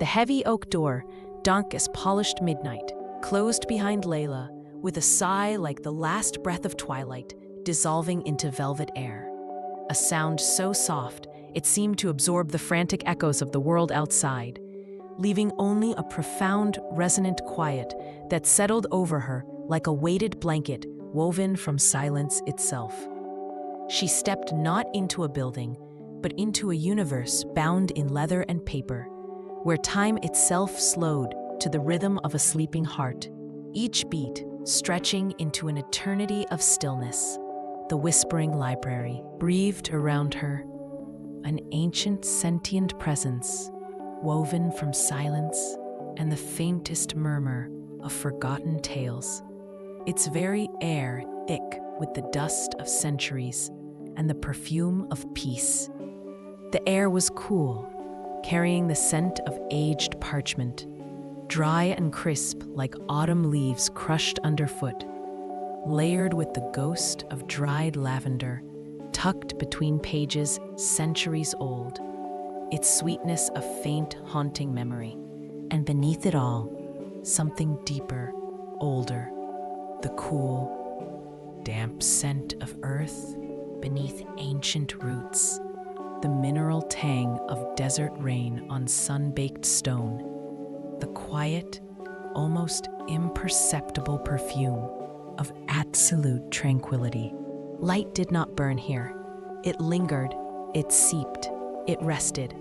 The heavy oak door, dark as polished midnight, closed behind Layla with a sigh like the last breath of twilight dissolving into velvet air. A sound so soft, it seemed to absorb the frantic echoes of the world outside, leaving only a profound, resonant quiet that settled over her like a weighted blanket woven from silence itself. She stepped not into a building, but into a universe bound in leather and paper, where time itself slowed to the rhythm of a sleeping heart, each beat stretching into an eternity of stillness. The whispering library breathed around her, an ancient sentient presence woven from silence and the faintest murmur of forgotten tales. Its very air thick with the dust of centuries and the perfume of peace. The air was cool, carrying the scent of aged parchment, dry and crisp like autumn leaves crushed underfoot, layered with the ghost of dried lavender, tucked between pages centuries old, its sweetness a faint, haunting memory, and beneath it all, something deeper, older, the cool, damp scent of earth beneath ancient roots, the mineral tang of desert rain on sun-baked stone, the quiet, almost imperceptible perfume of absolute tranquility. Light did not burn here. It lingered, it seeped, it rested.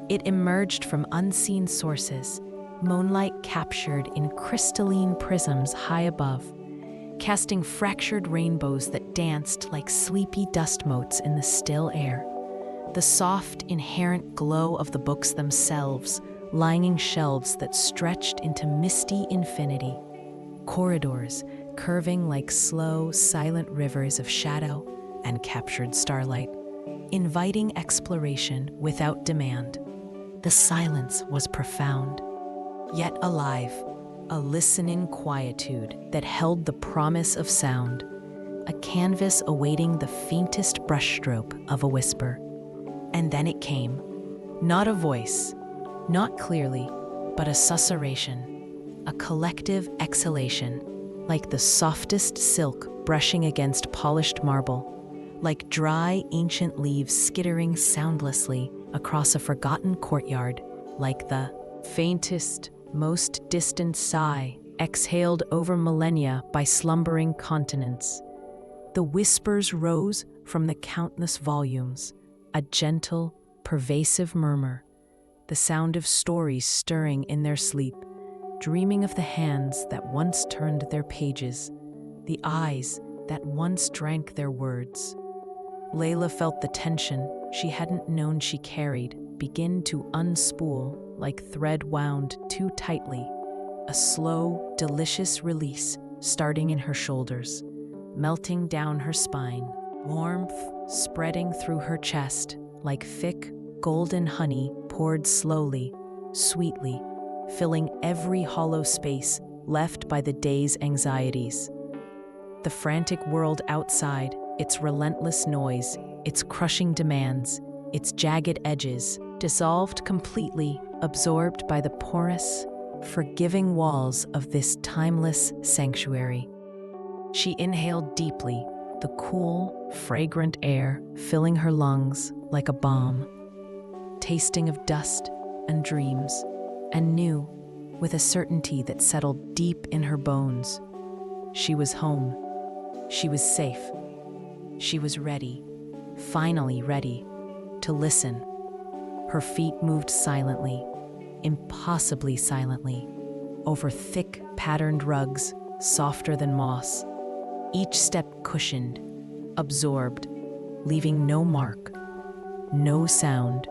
It emerged from unseen sources, moonlight captured in crystalline prisms high above, casting fractured rainbows that danced like sleepy dust motes in the still air. The soft, inherent glow of the books themselves, lining shelves that stretched into misty infinity. Corridors curving like slow, silent rivers of shadow and captured starlight, inviting exploration without demand. The silence was profound, yet alive, a listening quietude that held the promise of sound, a canvas awaiting the faintest brushstroke of a whisper. And then it came, not a voice, not clearly, but a susurration, a collective exhalation, like the softest silk brushing against polished marble, like dry, ancient leaves skittering soundlessly across a forgotten courtyard, like the faintest, most distant sigh exhaled over millennia by slumbering continents. The whispers rose from the countless volumes, a gentle, pervasive murmur, the sound of stories stirring in their sleep, dreaming of the hands that once turned their pages, the eyes that once drank their words. Layla felt the tension she hadn't known she carried begin to unspool like thread wound too tightly, a slow, delicious release starting in her shoulders, melting down her spine, warmth spreading through her chest like thick, golden honey poured slowly, sweetly, filling every hollow space left by the day's anxieties. The frantic world outside, its relentless noise, its crushing demands, its jagged edges, dissolved completely, absorbed by the porous, forgiving walls of this timeless sanctuary. She inhaled deeply, the cool, fragrant air filling her lungs like a balm, tasting of dust and dreams, and knew, with a certainty that settled deep in her bones, she was home. She was safe. She was ready, finally ready, to listen. Her feet moved silently, impossibly silently, over thick, patterned rugs, softer than moss. Each step cushioned, absorbed, leaving no mark, no sound,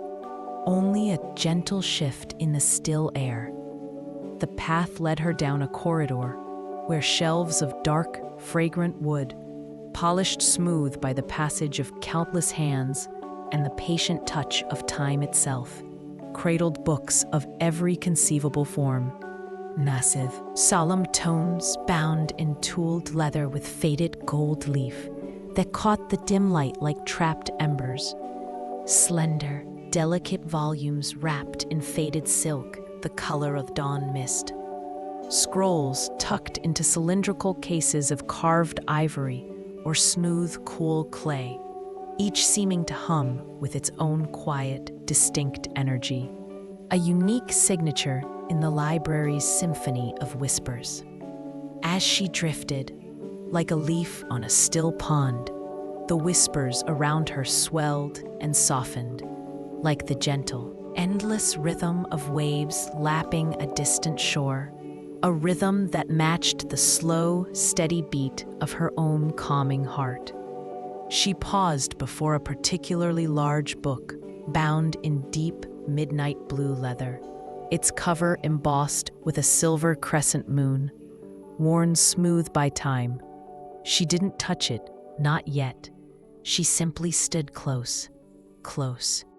only a gentle shift in the still air. The path led her down a corridor where shelves of dark, fragrant wood, polished smooth by the passage of countless hands and the patient touch of time itself, cradled books of every conceivable form. Massive, solemn tomes bound in tooled leather with faded gold leaf that caught the dim light like trapped embers. Slender, delicate volumes wrapped in faded silk the color of dawn mist. Scrolls tucked into cylindrical cases of carved ivory or smooth, cool clay, each seeming to hum with its own quiet, distinct energy. A unique signature in the library's symphony of whispers. As she drifted, like a leaf on a still pond, the whispers around her swelled and softened, like the gentle, endless rhythm of waves lapping a distant shore, a rhythm that matched the slow, steady beat of her own calming heart. She paused before a particularly large book, bound in deep, midnight blue leather, its cover embossed with a silver crescent moon, worn smooth by time. She didn't touch it, not yet. She simply stood close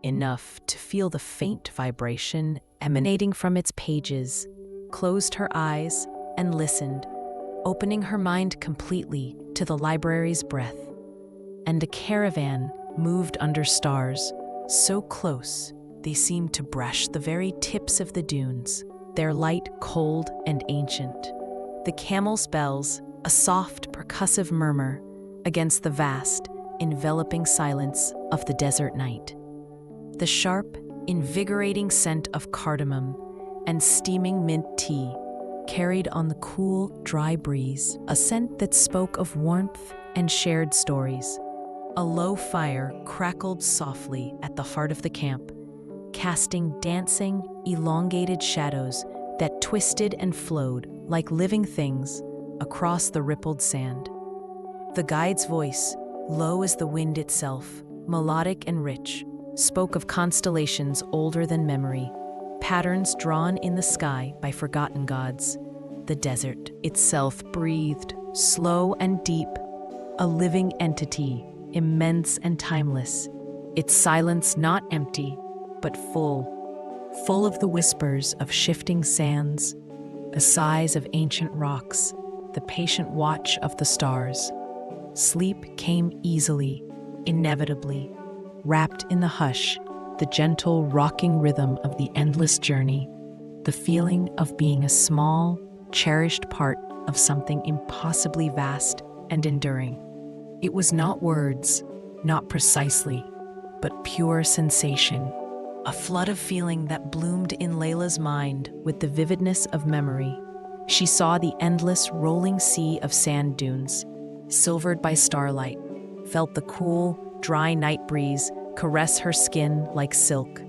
enough to feel the faint vibration emanating from its pages, closed her eyes, and listened, opening her mind completely to the library's breath. And a caravan moved under stars, so close they seemed to brush the very tips of the dunes, their light cold and ancient. The camel's bells, a soft percussive murmur against the vast, enveloping silence of the desert night. The sharp, invigorating scent of cardamom and steaming mint tea carried on the cool, dry breeze, a scent that spoke of warmth and shared stories. A low fire crackled softly at the heart of the camp, casting dancing, elongated shadows that twisted and flowed like living things across the rippled sand. The guide's voice, low as the wind itself, melodic and rich, spoke of constellations older than memory, patterns drawn in the sky by forgotten gods. The desert itself breathed, slow and deep, a living entity, immense and timeless, its silence not empty, but full of the whispers of shifting sands, the sighs of ancient rocks, the patient watch of the stars. Sleep came easily, inevitably, wrapped in the hush, the gentle rocking rhythm of the endless journey, the feeling of being a small, cherished part of something impossibly vast and enduring. It was not words, not precisely, but pure sensation, a flood of feeling that bloomed in Layla's mind with the vividness of memory. She saw the endless rolling sea of sand dunes, silvered by starlight, felt the cool, dry night breeze caress her skin like silk,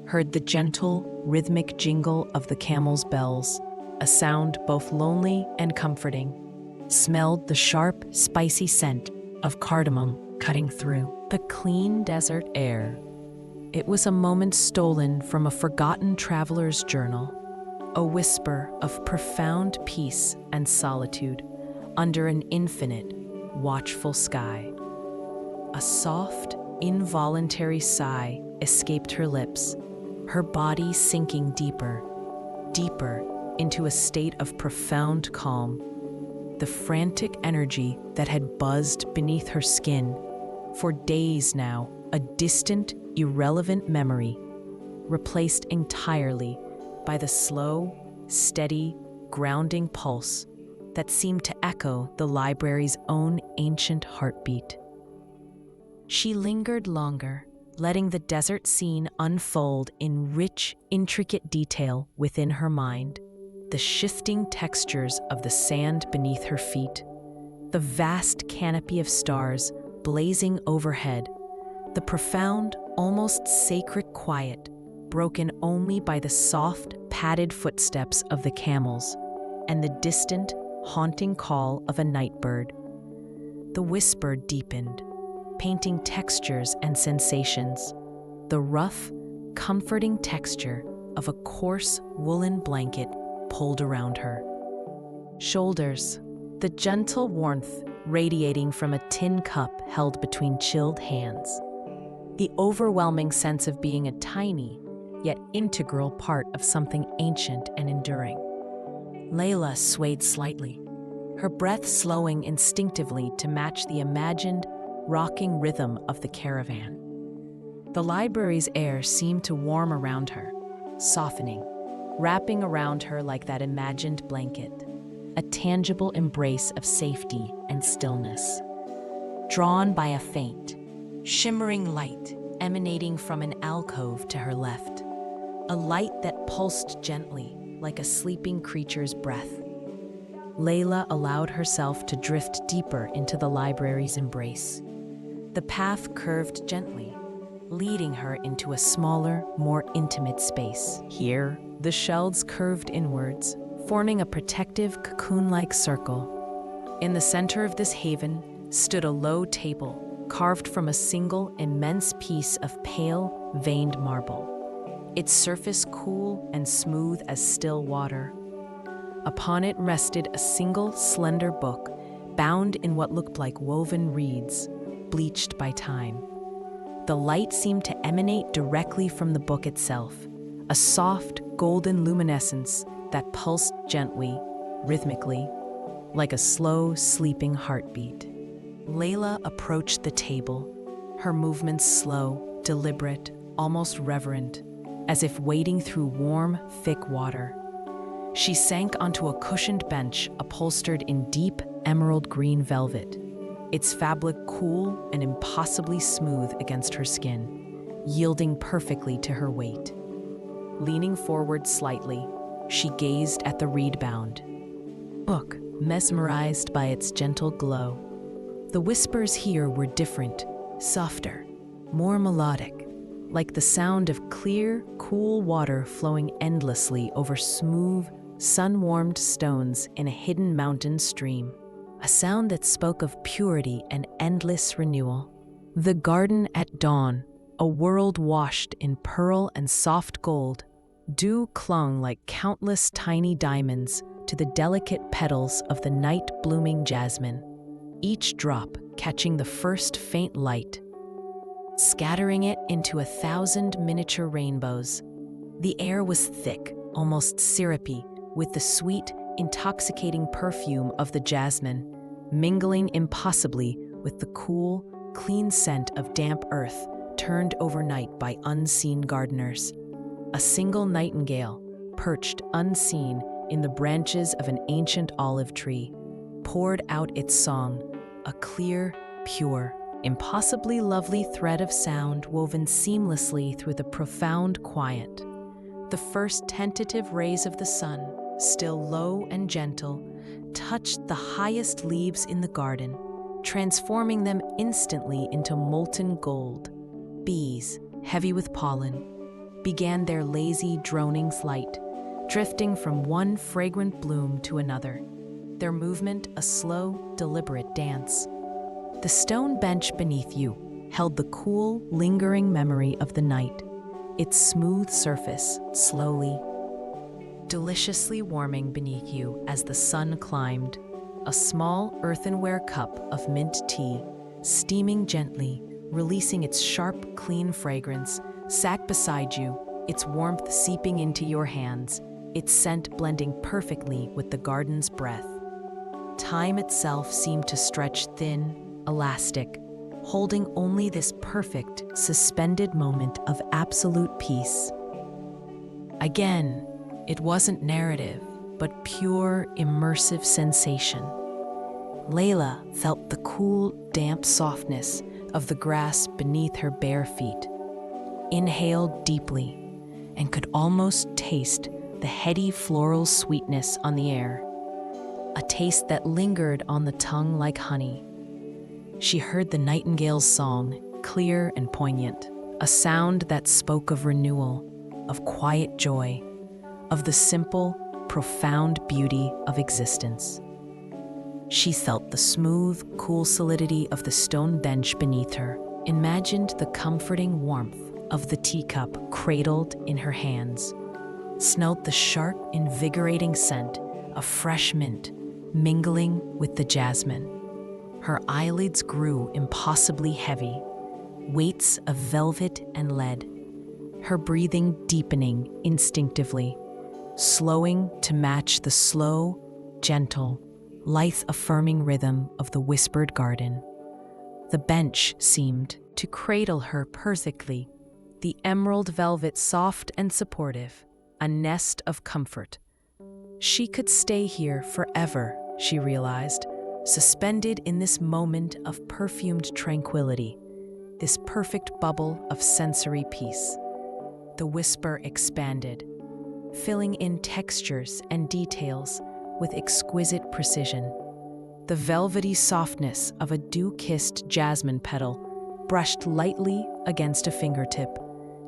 heard the gentle, rhythmic jingle of the camel's bells, a sound both lonely and comforting, smelled the sharp, spicy scent of cardamom cutting through the clean desert air. It was a moment stolen from a forgotten traveler's journal, a whisper of profound peace and solitude under an infinite, watchful sky. A soft, involuntary sigh escaped her lips, her body sinking deeper into a state of profound calm. The frantic energy that had buzzed beneath her skin, for days now, a distant, irrelevant memory, replaced entirely by the slow, steady, grounding pulse that seemed to echo the library's own ancient heartbeat. She lingered longer, letting the desert scene unfold in rich, intricate detail within her mind. The shifting textures of the sand beneath her feet, the vast canopy of stars blazing overhead, the profound, almost sacred quiet, broken only by the soft, padded footsteps of the camels and the distant, haunting call of a night bird. The whisper deepened, painting textures and sensations, the rough, comforting texture of a coarse woolen blanket pulled around her shoulders, the gentle warmth radiating from a tin cup held between chilled hands, the overwhelming sense of being a tiny, yet integral part of something ancient and enduring. Layla swayed slightly, her breath slowing instinctively to match the imagined, rocking rhythm of the caravan. The library's air seemed to warm around her, softening, wrapping around her like that imagined blanket, a tangible embrace of safety and stillness. Drawn by a faint, shimmering light emanating from an alcove to her left, a light that pulsed gently like a sleeping creature's breath, Layla allowed herself to drift deeper into the library's embrace. The path curved gently, leading her into a smaller, more intimate space. Here, the shelves curved inwards, forming a protective, cocoon-like circle. In the center of this haven stood a low table, carved from a single immense piece of pale, veined marble, its surface cool and smooth as still water. Upon it rested a single, slender book, bound in what looked like woven reeds, bleached by time. The light seemed to emanate directly from the book itself, a soft, golden luminescence that pulsed gently, rhythmically, like a slow, sleeping heartbeat. Layla approached the table, her movements slow, deliberate, almost reverent, as if wading through warm, thick water. She sank onto a cushioned bench upholstered in deep, emerald green velvet, its fabric cool and impossibly smooth against her skin, yielding perfectly to her weight. Leaning forward slightly, she gazed at the reed-bound book, mesmerized by its gentle glow. The whispers here were different, softer, more melodic, like the sound of clear, cool water flowing endlessly over smooth, sun-warmed stones in a hidden mountain stream. A sound that spoke of purity and endless renewal. The garden at dawn, a world washed in pearl and soft gold. Dew clung like countless tiny diamonds to the delicate petals of the night-blooming jasmine, each drop catching the first faint light, scattering it into 1,000 miniature rainbows. The air was thick, almost syrupy, with the sweet, intoxicating perfume of the jasmine, mingling impossibly with the cool, clean scent of damp earth turned overnight by unseen gardeners. A single nightingale, perched unseen in the branches of an ancient olive tree, poured out its song, a clear, pure, impossibly lovely thread of sound woven seamlessly through the profound quiet. The first tentative rays of the sun, still low and gentle, touched the highest leaves in the garden, transforming them instantly into molten gold. Bees, heavy with pollen, began their lazy, droning flight, drifting from one fragrant bloom to another, their movement a slow, deliberate dance. The stone bench beneath you held the cool, lingering memory of the night, its smooth surface slowly, deliciously warming beneath you as the sun climbed, a small earthenware cup of mint tea, steaming gently, releasing its sharp, clean fragrance, sat beside you, its warmth seeping into your hands, its scent blending perfectly with the garden's breath. Time itself seemed to stretch thin, elastic, holding only this perfect, suspended moment of absolute peace. Again, it wasn't narrative, but pure, immersive sensation. Layla felt the cool, damp softness of the grass beneath her bare feet, inhaled deeply, and could almost taste the heady floral sweetness on the air, a taste that lingered on the tongue like honey. She heard the nightingale's song, clear and poignant, a sound that spoke of renewal, of quiet joy, of the simple, profound beauty of existence. She felt the smooth, cool solidity of the stone bench beneath her, imagined the comforting warmth of the teacup cradled in her hands, smelled the sharp, invigorating scent of fresh mint mingling with the jasmine. Her eyelids grew impossibly heavy, weights of velvet and lead, her breathing deepening instinctively, slowing to match the slow, gentle, life-affirming rhythm of the whispered garden. The bench seemed to cradle her perfectly, the emerald velvet soft and supportive, a nest of comfort. She could stay here forever, she realized, suspended in this moment of perfumed tranquility, this perfect bubble of sensory peace. The whisper expanded, filling in textures and details with exquisite precision. The velvety softness of a dew-kissed jasmine petal brushed lightly against a fingertip,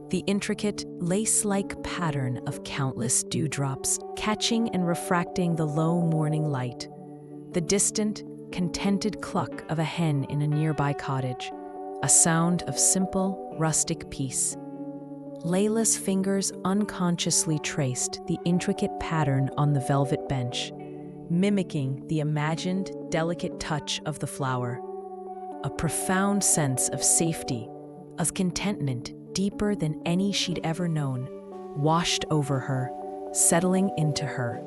the intricate, lace-like pattern of countless dewdrops catching and refracting the low morning light, the distant, contented cluck of a hen in a nearby cottage, a sound of simple, rustic peace. Layla's fingers unconsciously traced the intricate pattern on the velvet bench, mimicking the imagined, delicate touch of the flower. A profound sense of safety, of contentment deeper than any she'd ever known, washed over her, settling into her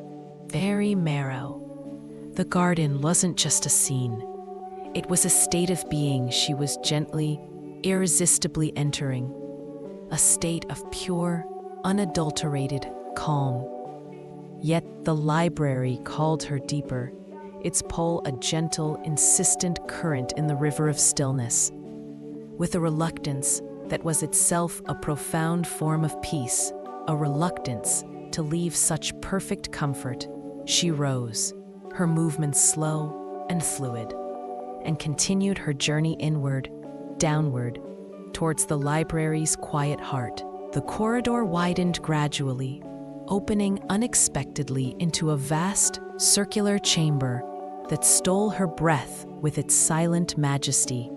very marrow. The garden wasn't just a scene. It was a state of being she was gently, irresistibly entering, a state of pure, unadulterated calm. Yet the library called her deeper, its pull a gentle, insistent current in the river of stillness. With a reluctance that was itself a profound form of peace, a reluctance to leave such perfect comfort, she rose, her movements slow and fluid, and continued her journey inward, downward, towards the library's quiet heart. The corridor widened gradually, opening unexpectedly into a vast, circular chamber that stole her breath with its silent majesty.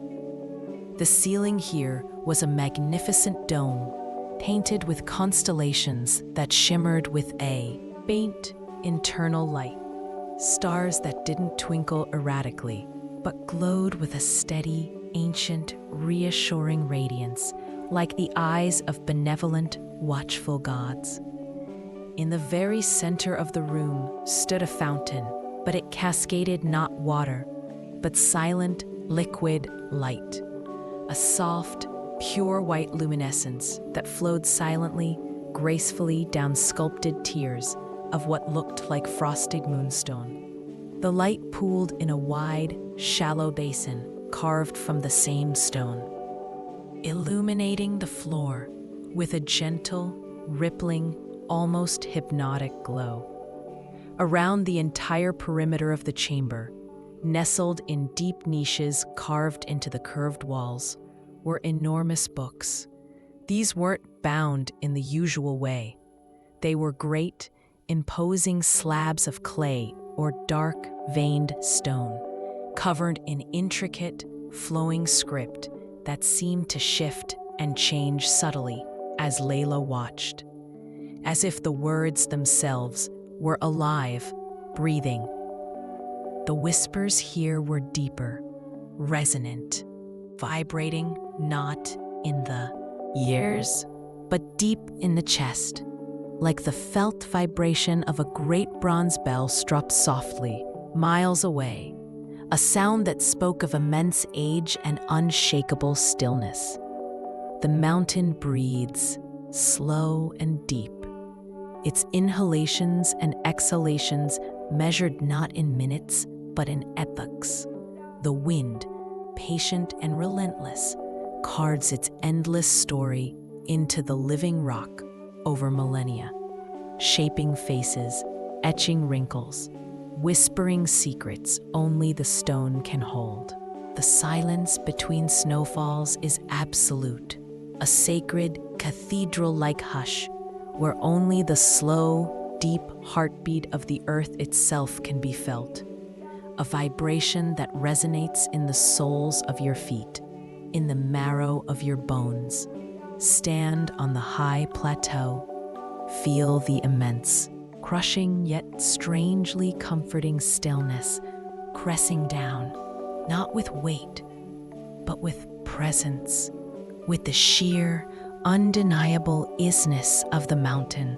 The ceiling here was a magnificent dome, painted with constellations that shimmered with a faint, internal light. Stars that didn't twinkle erratically, but glowed with a steady, ancient, reassuring radiance, like the eyes of benevolent, watchful gods. In the very center of the room stood a fountain, but it cascaded not water, but silent, liquid light. A soft, pure white luminescence that flowed silently, gracefully down sculpted tiers of what looked like frosted moonstone. The light pooled in a wide, shallow basin carved from the same stone, illuminating the floor with a gentle, rippling, almost hypnotic glow. Around the entire perimeter of the chamber, nestled in deep niches carved into the curved walls, were enormous books. These weren't bound in the usual way. They were great, imposing slabs of clay or dark, veined stone, covered in intricate, flowing script that seemed to shift and change subtly as Layla watched, as if the words themselves were alive, breathing. The whispers here were deeper, resonant, vibrating not in the ears, but deep in the chest, like the felt vibration of a great bronze bell struck softly, miles away, a sound that spoke of immense age and unshakable stillness. The mountain breathes, slow and deep, its inhalations and exhalations measured not in minutes, but in epochs. The wind, patient and relentless, carves its endless story into the living rock over millennia, shaping faces, etching wrinkles, whispering secrets only the stone can hold. The silence between snowfalls is absolute, a sacred, cathedral-like hush where only the slow, deep heartbeat of the earth itself can be felt, a vibration that resonates in the soles of your feet, in the marrow of your bones. Stand on the high plateau, feel the immense, crushing yet strangely comforting stillness pressing down, not with weight, but with presence, with the sheer, undeniable isness of the mountain.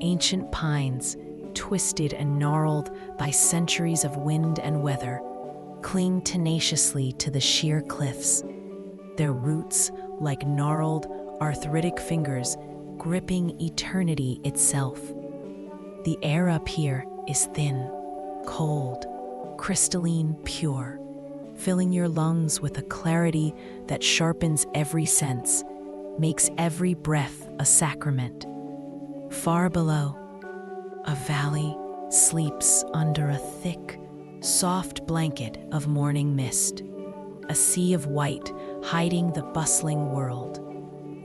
Ancient pines, twisted and gnarled by centuries of wind and weather, cling tenaciously to the sheer cliffs, their roots, like gnarled, arthritic fingers, gripping eternity itself. The air up here is thin, cold, crystalline, pure, filling your lungs with a clarity that sharpens every sense, makes every breath a sacrament. Far below, a valley sleeps under a thick, soft blanket of morning mist, a sea of white hiding the bustling world.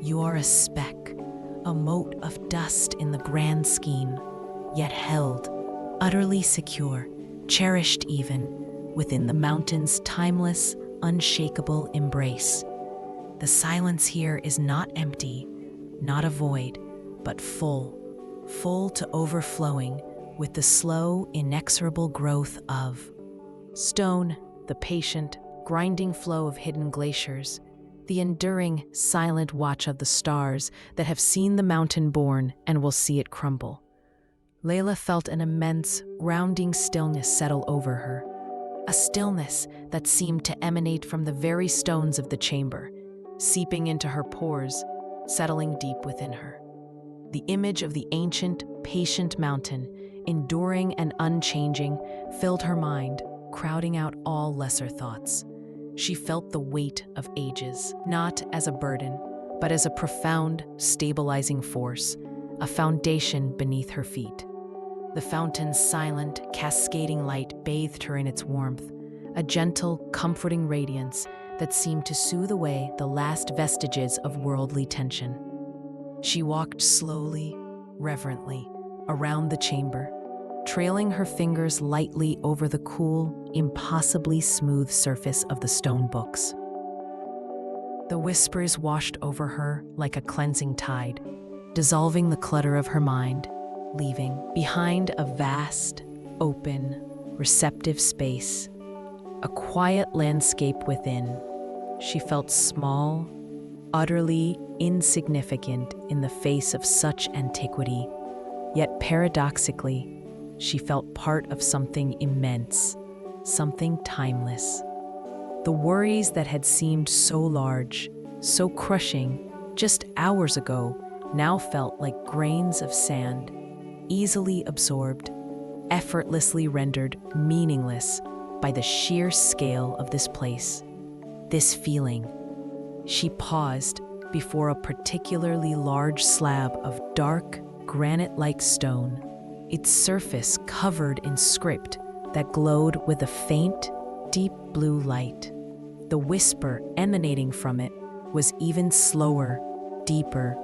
You are a speck, a mote of dust in the grand scheme, yet held, utterly secure, cherished even, within the mountain's timeless, unshakable embrace. The silence here is not empty, not a void, but full to overflowing with the slow, inexorable growth of stone, the patient, grinding flow of hidden glaciers, the enduring, silent watch of the stars that have seen the mountain born and will see it crumble. Layla felt an immense, grounding stillness settle over her, a stillness that seemed to emanate from the very stones of the chamber, seeping into her pores, settling deep within her. The image of the ancient, patient mountain, enduring and unchanging, filled her mind, crowding out all lesser thoughts. She felt the weight of ages, not as a burden, but as a profound, stabilizing force, a foundation beneath her feet. The fountain's silent, cascading light bathed her in its warmth, a gentle, comforting radiance that seemed to soothe away the last vestiges of worldly tension. She walked slowly, reverently, around the chamber, trailing her fingers lightly over the cool, impossibly smooth surface of the stone books. The whispers washed over her like a cleansing tide, dissolving the clutter of her mind, leaving behind a vast, open, receptive space, a quiet landscape within. She felt small, utterly insignificant in the face of such antiquity, yet paradoxically, she felt part of something immense, something timeless. The worries that had seemed so large, so crushing, just hours ago, now felt like grains of sand, easily absorbed, effortlessly rendered meaningless by the sheer scale of this place, this feeling. She paused before a particularly large slab of dark, granite-like stone, its surface covered in script that glowed with a faint, deep blue light. The whisper emanating from it was even slower, deeper,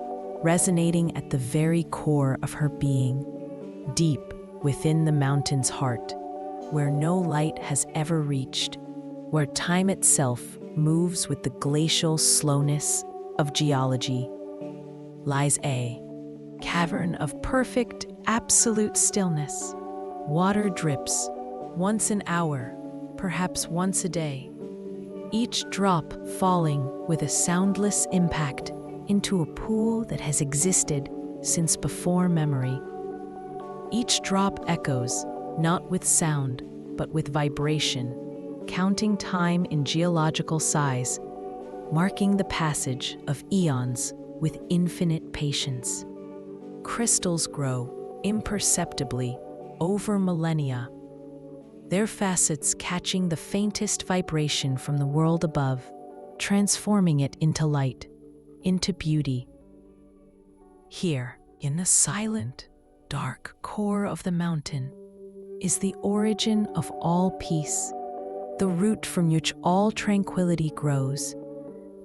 resonating at the very core of her being, deep within the mountain's heart, where no light has ever reached, where time itself moves with the glacial slowness of geology, lies a cavern of perfect, absolute stillness. Water drips, once an hour, perhaps once a day, each drop falling with a soundless impact into a pool that has existed since before memory. Each drop echoes, not with sound, but with vibration, counting time in geological size, marking the passage of eons with infinite patience. Crystals grow imperceptibly over millennia, their facets catching the faintest vibration from the world above, transforming it into light, into beauty. Here, in the silent, dark core of the mountain, is the origin of all peace, the root from which all tranquility grows,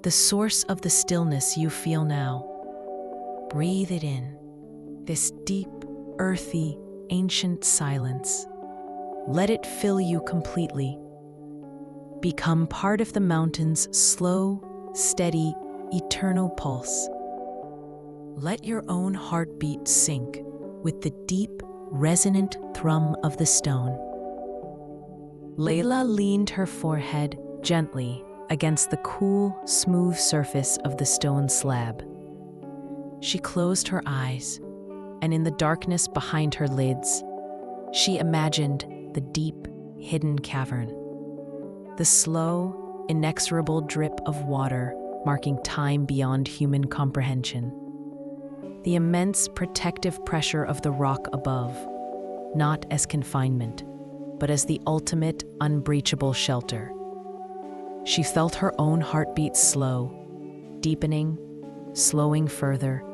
the source of the stillness you feel now. Breathe it in, this deep, earthy, ancient silence. Let it fill you completely. Become part of the mountain's slow, steady, eternal pulse. Let your own heartbeat sync with the deep, resonant thrum of the stone. Layla leaned her forehead gently against the cool, smooth surface of the stone slab. She closed her eyes, and in the darkness behind her lids, she imagined the deep, hidden cavern. The slow, inexorable drip of water marking time beyond human comprehension. the immense protective pressure of the rock above, not as confinement, but as the ultimate unbreachable shelter. She felt her own heartbeat slow, deepening, slowing further,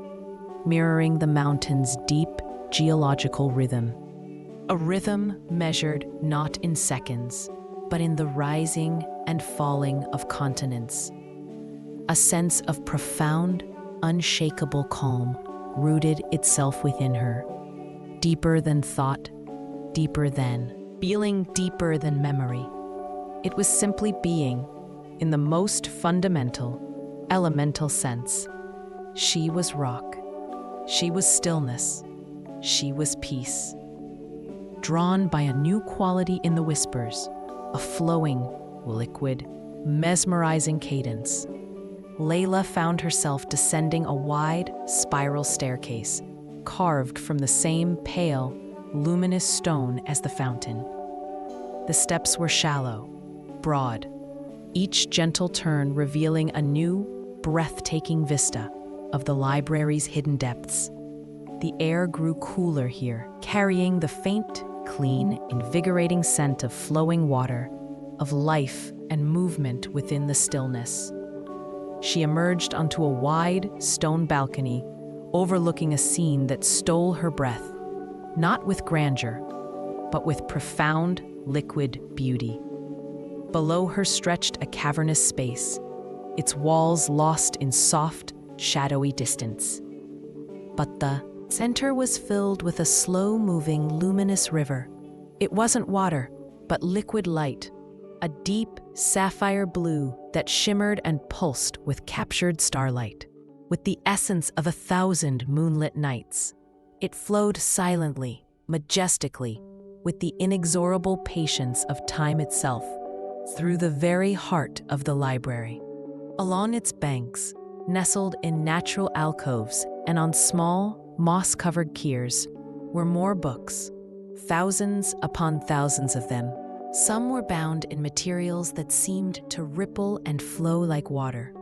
mirroring the mountain's deep geological rhythm. A rhythm measured not in seconds, but in the rising and falling of continents. A sense of profound, unshakable calm rooted itself within her, deeper than thought, deeper than feeling, deeper than memory. It was simply being, in the most fundamental, elemental sense. She was rock. She was stillness. She was peace. Drawn by a new quality in the whispers, a flowing, liquid, mesmerizing cadence, Layla found herself descending a wide, spiral staircase, carved from the same pale, luminous stone as the fountain. The steps were shallow, broad, each gentle turn revealing a new, breathtaking vista of the library's hidden depths. The air grew cooler here, carrying the faint, clean, invigorating scent of flowing water, of life and movement within the stillness. She emerged onto a wide, stone balcony, overlooking a scene that stole her breath, not with grandeur, but with profound, liquid beauty. Below her stretched a cavernous space, its walls lost in soft, shadowy distance. But the center was filled with a slow-moving, luminous river. It wasn't water, but liquid light, a deep, sapphire blue that shimmered and pulsed with captured starlight. With the essence of 1,000 moonlit nights, it flowed silently, majestically, with the inexorable patience of time itself, through the very heart of the library. Along its banks, nestled in natural alcoves and on small, moss-covered piers, were more books, thousands upon thousands of them. Some were bound in materials that seemed to ripple and flow like water.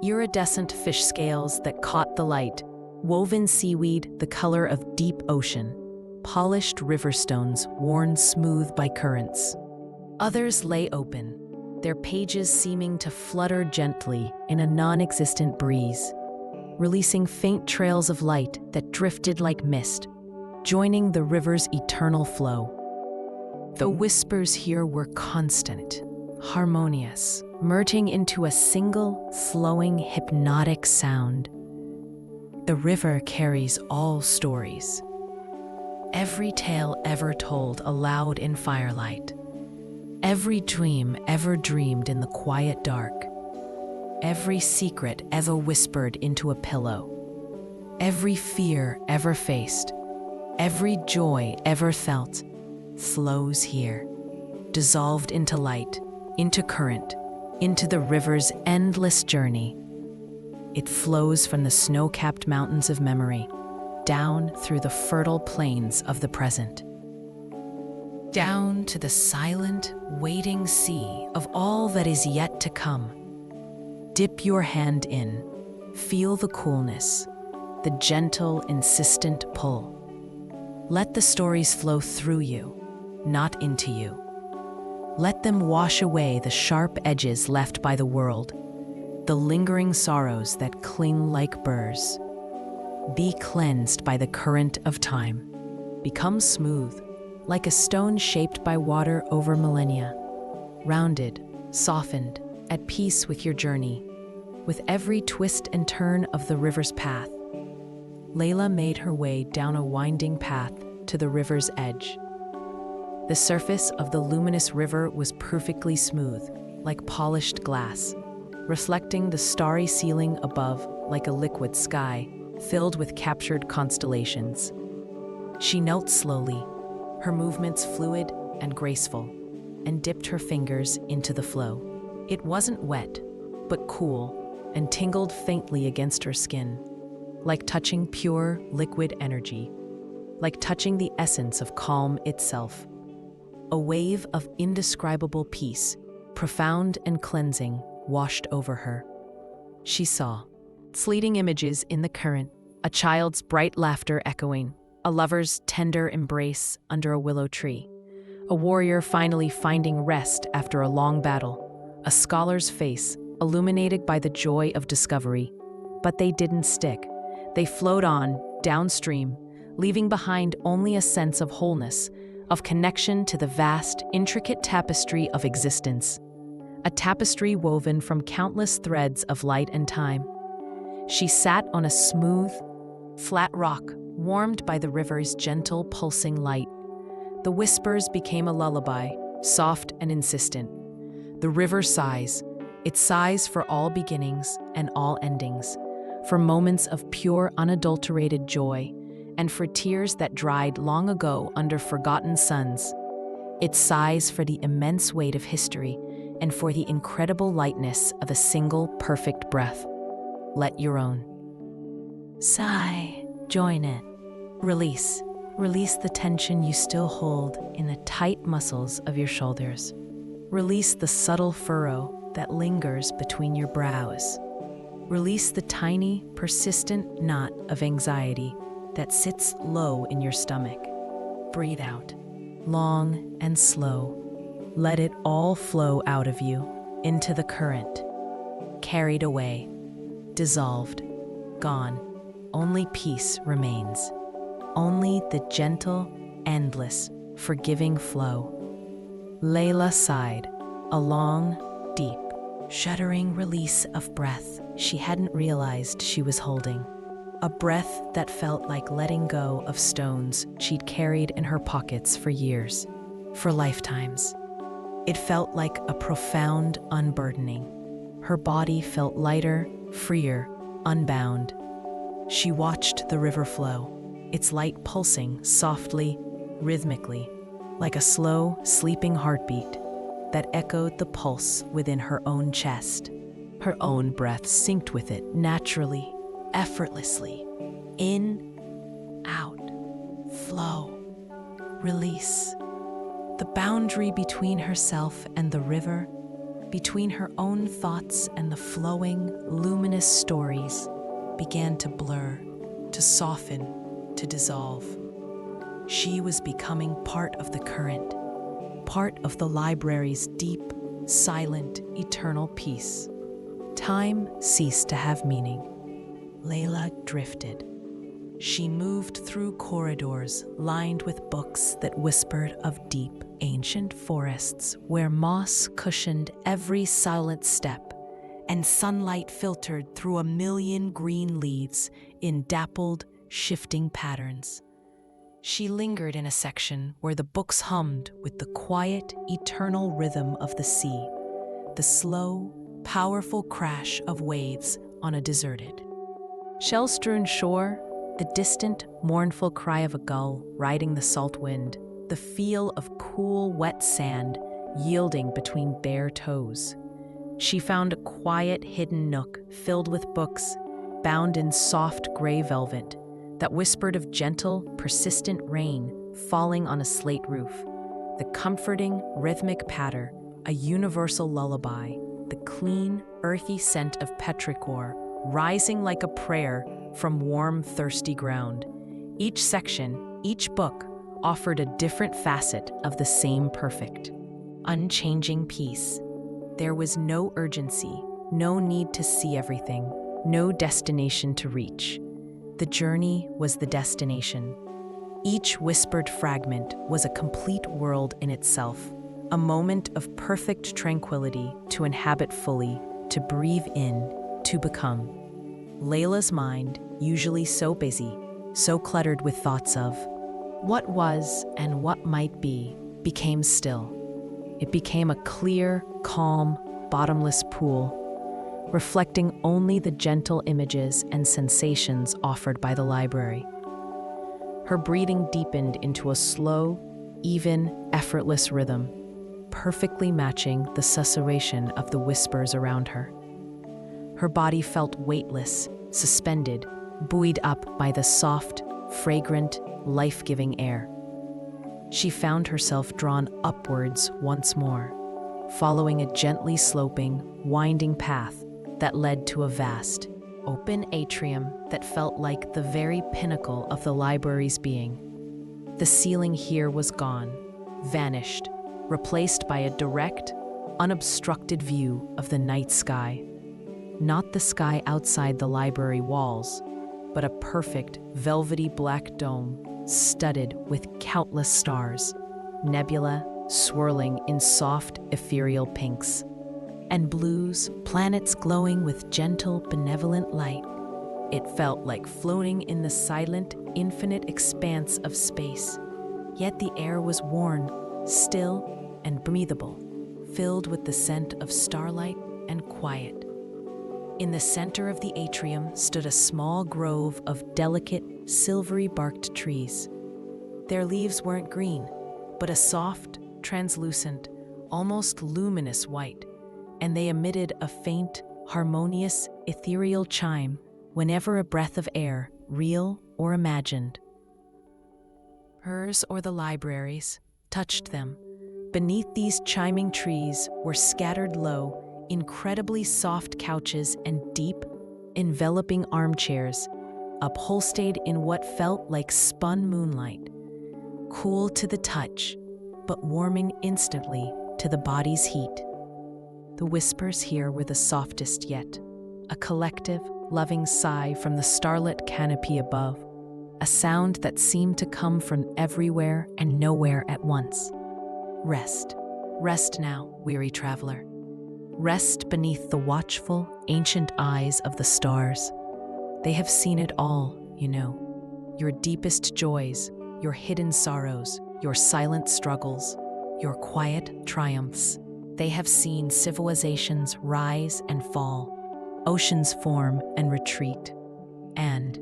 Iridescent fish scales that caught the light, woven seaweed the color of deep ocean, polished river stones worn smooth by currents. Others lay open, their pages seeming to flutter gently in a non-existent breeze, releasing faint trails of light that drifted like mist, joining the river's eternal flow. The whispers here were constant, harmonious, merging into a single, flowing, hypnotic sound. The river carries all stories. Every tale ever told aloud in firelight. Every dream ever dreamed in the quiet dark. Every secret ever whispered into a pillow. Every fear ever faced. Every joy ever felt flows here, dissolved into light, into current, into the river's endless journey. It flows from the snow-capped mountains of memory, down through the fertile plains of the present, down to the silent, waiting sea of all that is yet to come. Dip your hand in, feel the coolness, the gentle, insistent pull. Let the stories flow through you, not into you. Let them wash away the sharp edges left by the world, the lingering sorrows that cling like burrs. Be cleansed by the current of time. Become smooth, like a stone shaped by water over millennia, rounded, softened, at peace with your journey, with every twist and turn of the river's path. Layla made her way down a winding path to the river's edge. The surface of the luminous river was perfectly smooth, like polished glass, reflecting the starry ceiling above like a liquid sky filled with captured constellations. She knelt slowly, her movements fluid and graceful, and dipped her fingers into the flow. It wasn't wet, but cool, and tingled faintly against her skin, like touching pure, liquid energy, like touching the essence of calm itself. A wave of indescribable peace, profound and cleansing, washed over her. She saw, fleeting images in the current, a child's bright laughter echoing, a lover's tender embrace under a willow tree, a warrior finally finding rest after a long battle, a scholar's face illuminated by the joy of discovery. But they didn't stick. They flowed on, downstream, leaving behind only a sense of wholeness, of connection to the vast, intricate tapestry of existence. A tapestry woven from countless threads of light and time. She sat on a smooth, flat rock, warmed by the river's gentle, pulsing light. The whispers became a lullaby, soft and insistent. The river sighs. It sighs for all beginnings and all endings, for moments of pure, unadulterated joy, and for tears that dried long ago under forgotten suns. It sighs for the immense weight of history and for the incredible lightness of a single, perfect breath. Let your own. Sigh. Join it. Release. Release the tension you still hold in the tight muscles of your shoulders. Release the subtle furrow that lingers between your brows. Release the tiny, persistent knot of anxiety that sits low in your stomach. Breathe out, long and slow. Let it all flow out of you, into the current. Carried away, dissolved, gone. Only peace remains. Only the gentle, endless, forgiving flow. Layla sighed, a long, deep, shuddering release of breath she hadn't realized she was holding. A breath that felt like letting go of stones she'd carried in her pockets for years, for lifetimes. It felt like a profound unburdening. Her body felt lighter, freer, unbound. She watched the river flow, its light pulsing softly, rhythmically, like a slow, sleeping heartbeat that echoed the pulse within her own chest. Her own breath synced with it naturally, effortlessly. In, out, flow, release. The boundary between herself and the river, between her own thoughts and the flowing, luminous stories, began to blur, to soften, to dissolve. She was becoming part of the current, part of the library's deep, silent, eternal peace. Time ceased to have meaning. Layla drifted. She moved through corridors lined with books that whispered of deep, ancient forests where moss cushioned every silent step and sunlight filtered through a million green leaves in dappled, shifting patterns. She lingered in a section where the books hummed with the quiet, eternal rhythm of the sea, the slow, powerful crash of waves on a deserted, shell-strewn shore, the distant, mournful cry of a gull riding the salt wind, the feel of cool, wet sand yielding between bare toes. She found a quiet, hidden nook filled with books, bound in soft gray velvet, that whispered of gentle, persistent rain falling on a slate roof, the comforting, rhythmic patter, a universal lullaby, the clean, earthy scent of petrichor rising like a prayer from warm, thirsty ground. Each section, each book, offered a different facet of the same perfect, unchanging peace. There was no urgency, no need to see everything, no destination to reach. The journey was the destination. Each whispered fragment was a complete world in itself, a moment of perfect tranquility to inhabit fully, to breathe in, to become. Layla's mind, usually so busy, so cluttered with thoughts of what was and what might be, became still. It became a clear, calm, bottomless pool, reflecting only the gentle images and sensations offered by the library. Her breathing deepened into a slow, even, effortless rhythm, perfectly matching the susurration of the whispers around her. Her body felt weightless, suspended, buoyed up by the soft, fragrant, life-giving air. She found herself drawn upwards once more, following a gently sloping, winding path that led to a vast, open atrium that felt like the very pinnacle of the library's being. The ceiling here was gone, vanished, replaced by a direct, unobstructed view of the night sky. Not the sky outside the library walls, but a perfect, velvety black dome studded with countless stars, nebula swirling in soft, ethereal pinks, and blues, planets glowing with gentle, benevolent light. It felt like floating in the silent, infinite expanse of space. Yet the air was warm, still, and breathable, filled with the scent of starlight and quiet. In the center of the atrium stood a small grove of delicate, silvery-barked trees. Their leaves weren't green, but a soft, translucent, almost luminous white, and they emitted a faint, harmonious, ethereal chime whenever a breath of air, real or imagined, hers or the library's, touched them. Beneath these chiming trees were scattered low, incredibly soft couches and deep, enveloping armchairs, upholstered in what felt like spun moonlight, cool to the touch, but warming instantly to the body's heat. The whispers here were the softest yet, a collective, loving sigh from the starlit canopy above, a sound that seemed to come from everywhere and nowhere at once. Rest. Rest now, weary traveler. Rest beneath the watchful, ancient eyes of the stars. They have seen it all, you know. Your deepest joys, your hidden sorrows, your silent struggles, your quiet triumphs. They have seen civilizations rise and fall, oceans form and retreat. And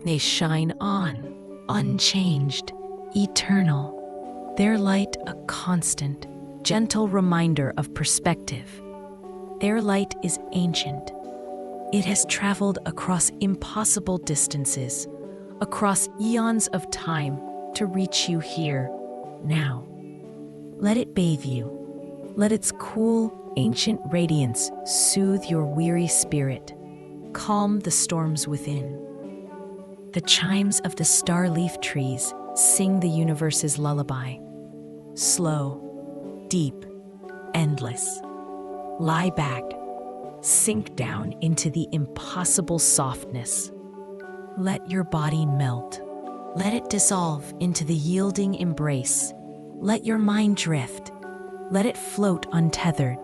they shine on, unchanged, eternal. Their light a constant, gentle reminder of perspective. Their light is ancient. It has traveled across impossible distances, across eons of time to reach you here, now. Let it bathe you. Let its cool, ancient radiance soothe your weary spirit, calm the storms within. The chimes of the star-leaf trees sing the universe's lullaby. Slow, deep, endless. Lie back, sink down into the impossible softness. Let your body melt. Let it dissolve into the yielding embrace. Let your mind drift. Let it float untethered.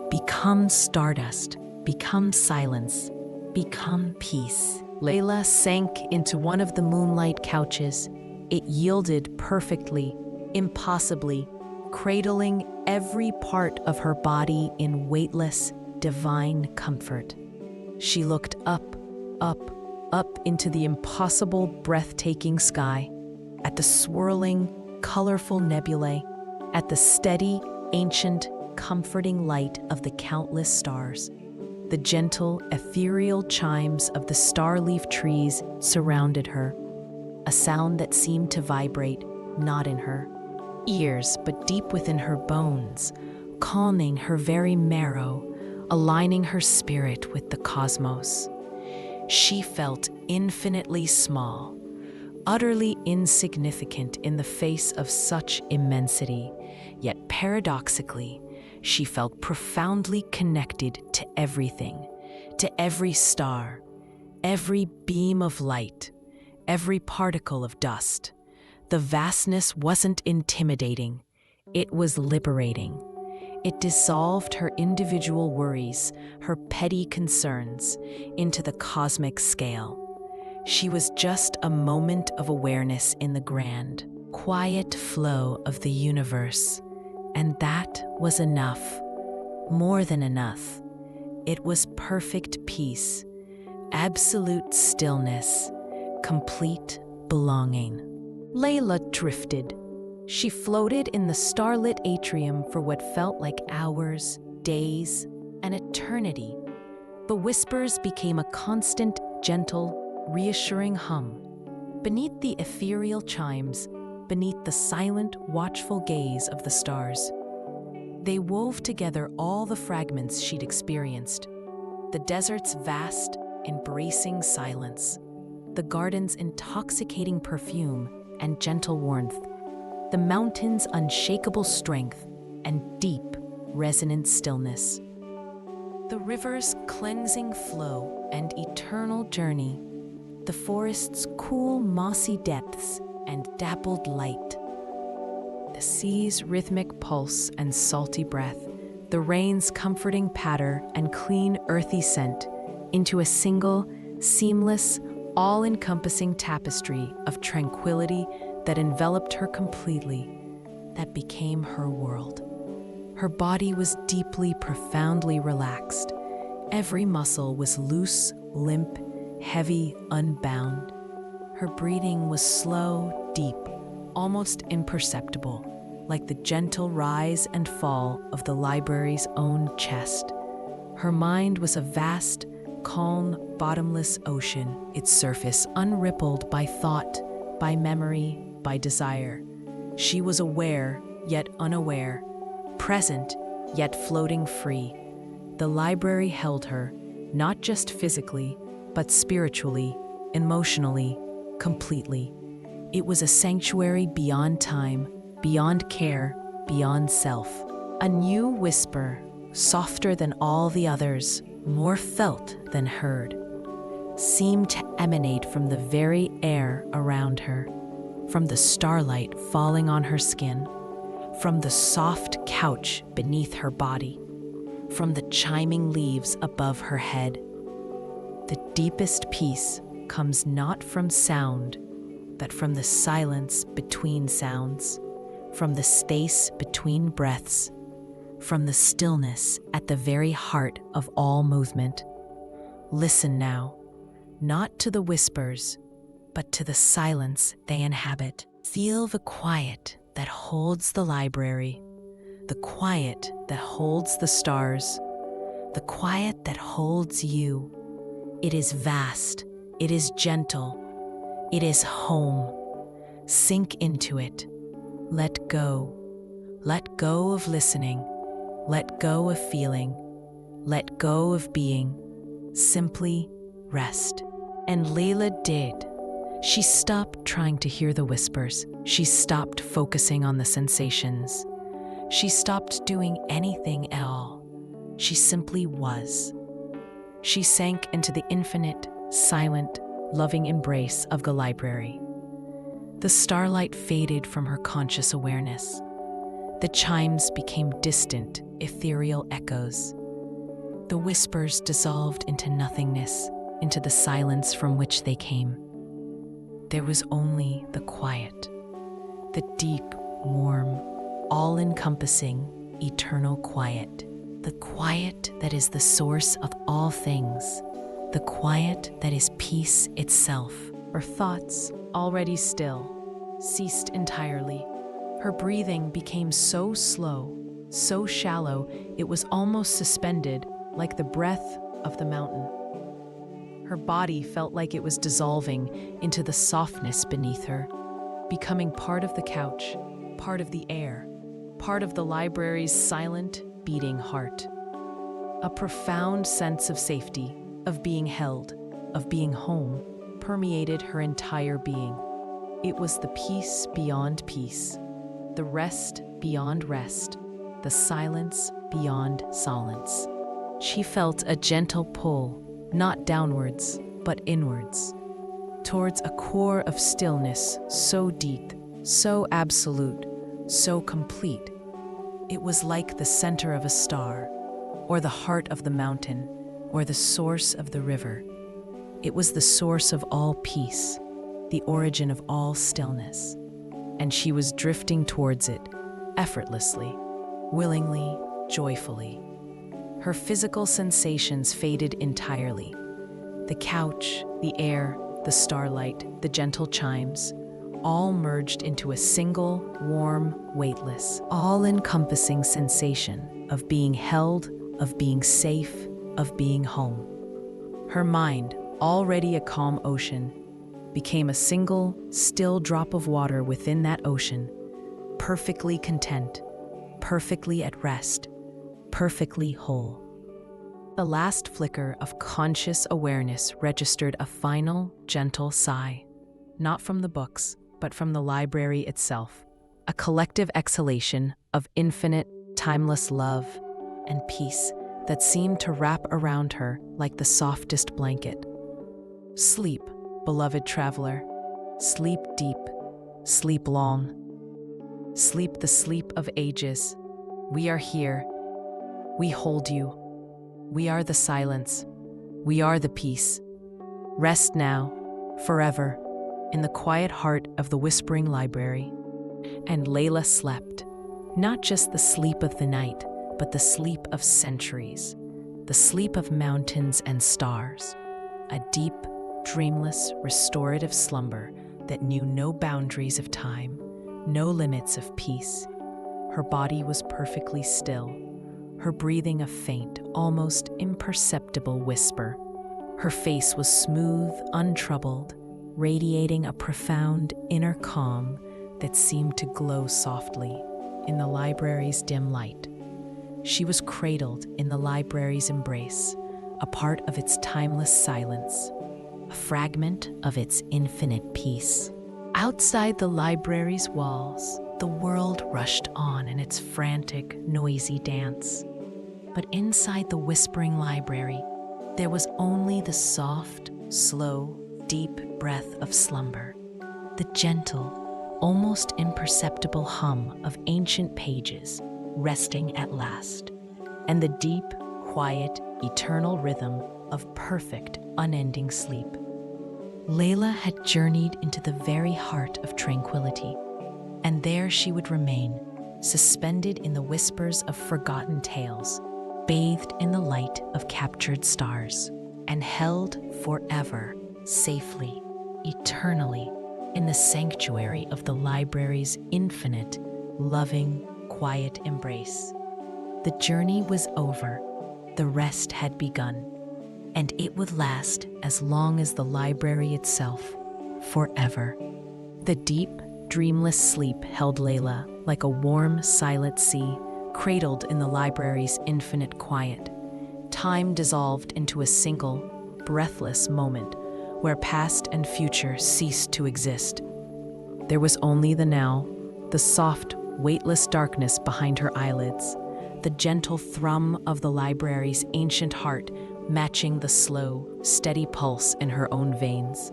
Become stardust. Become silence. Become peace. Layla sank into one of the moonlight couches. It yielded perfectly, impossibly, cradling every part of her body in weightless, divine comfort. She looked up, up, up into the impossible, breathtaking sky, at the swirling, colorful nebulae, at the steady, ancient, comforting light of the countless stars. The gentle, ethereal chimes of the star-leaf trees surrounded her, a sound that seemed to vibrate not in her ears but deep within her bones, calming her very marrow, aligning her spirit with the cosmos. She felt infinitely small, utterly insignificant in the face of such immensity, yet paradoxically, she felt profoundly connected to everything, to every star, every beam of light, every particle of dust. The vastness wasn't intimidating, it was liberating. It dissolved her individual worries, her petty concerns, into the cosmic scale. She was just a moment of awareness in the grand, quiet flow of the universe, and that was enough, more than enough. It was perfect peace, absolute stillness, complete belonging. Layla drifted. She floated in the starlit atrium for what felt like hours, days, an eternity. The whispers became a constant, gentle, reassuring hum. Beneath the ethereal chimes, beneath the silent, watchful gaze of the stars, they wove together all the fragments she'd experienced. The desert's vast, embracing silence, the garden's intoxicating perfume and gentle warmth, the mountain's unshakable strength and deep, resonant stillness, the river's cleansing flow and eternal journey, the forest's cool, mossy depths and dappled light, the sea's rhythmic pulse and salty breath, the rain's comforting patter and clean, earthy scent, into a single, seamless, all-encompassing tapestry of tranquility that enveloped her completely, that became her world. Her body was deeply, profoundly relaxed. Every muscle was loose, limp, heavy, unbound. Her breathing was slow, deep, almost imperceptible, like the gentle rise and fall of the library's own chest. Her mind was a vast, calm, bottomless ocean, its surface unrippled by thought, by memory, by desire. She was aware, yet unaware, present, yet floating free. The library held her, not just physically, but spiritually, emotionally, completely. It was a sanctuary beyond time, beyond care, beyond self. A new whisper, softer than all the others, more felt than heard, seemed to emanate from the very air around her, from the starlight falling on her skin, from the soft couch beneath her body, from the chiming leaves above her head. The deepest peace comes not from sound, but from the silence between sounds, from the space between breaths, from the stillness at the very heart of all movement. Listen now, not to the whispers, but to the silence they inhabit. Feel the quiet that holds the library, the quiet that holds the stars, the quiet that holds you. It is vast, it is gentle, it is home. Sink into it. Let go. Let go of listening. Let go of feeling. Let go of being. Simply rest. And Layla did. She stopped trying to hear the whispers. She stopped focusing on the sensations. She stopped doing anything at all. She simply was. She sank into the infinite, silent, loving embrace of the library. The starlight faded from her conscious awareness. The chimes became distant, ethereal echoes. The whispers dissolved into nothingness, into the silence from which they came. There was only the quiet, the deep, warm, all-encompassing, eternal quiet. The quiet that is the source of all things. The quiet that is peace itself. Her thoughts, already still, ceased entirely. Her breathing became so slow, so shallow, it was almost suspended, like the breath of the mountain. Her body felt like it was dissolving into the softness beneath her, becoming part of the couch, part of the air, part of the library's silent, beating heart. A profound sense of safety, of being held, of being home, permeated her entire being. It was the peace beyond peace, the rest beyond rest, the silence beyond silence. She felt a gentle pull, not downwards, but inwards, towards a core of stillness so deep, so absolute, so complete. It was like the center of a star, or the heart of the mountain, or the source of the river. It was the source of all peace, the origin of all stillness. And she was drifting towards it, effortlessly, willingly, joyfully. Her physical sensations faded entirely. The couch, the air, the starlight, the gentle chimes, all merged into a single, warm, weightless, all-encompassing sensation of being held, of being safe, of being home. Her mind, already a calm ocean, became a single, still drop of water within that ocean, perfectly content, perfectly at rest, perfectly whole. The last flicker of conscious awareness registered a final, gentle sigh, not from the books, but from the library itself, a collective exhalation of infinite, timeless love and peace that seemed to wrap around her like the softest blanket. Sleep, beloved traveler. Sleep deep, sleep long. Sleep the sleep of ages. We are here. We hold you. We are the silence. We are the peace. Rest now, forever, in the quiet heart of the whispering library. And Layla slept, not just the sleep of the night, but the sleep of centuries, the sleep of mountains and stars, a deep, dreamless, restorative slumber that knew no boundaries of time, no limits of peace. Her body was perfectly still, her breathing a faint, almost imperceptible whisper. Her face was smooth, untroubled, radiating a profound inner calm that seemed to glow softly in the library's dim light. She was cradled in the library's embrace, a part of its timeless silence, a fragment of its infinite peace. Outside the library's walls, the world rushed on in its frantic, noisy dance. But inside the whispering library, there was only the soft, slow, deep breath of slumber, the gentle, almost imperceptible hum of ancient pages resting at last, and the deep, quiet, eternal rhythm of perfect, unending sleep. Layla had journeyed into the very heart of tranquility, and there she would remain, suspended in the whispers of forgotten tales, bathed in the light of captured stars, and held forever, safely, eternally, in the sanctuary of the library's infinite, loving, quiet embrace. The journey was over, the rest had begun, and it would last as long as the library itself, forever. The deep, dreamless sleep held Layla like a warm, silent sea, cradled in the library's infinite quiet. Time dissolved into a single, breathless moment where past and future ceased to exist. There was only the now, the soft, weightless darkness behind her eyelids, the gentle thrum of the library's ancient heart matching the slow, steady pulse in her own veins.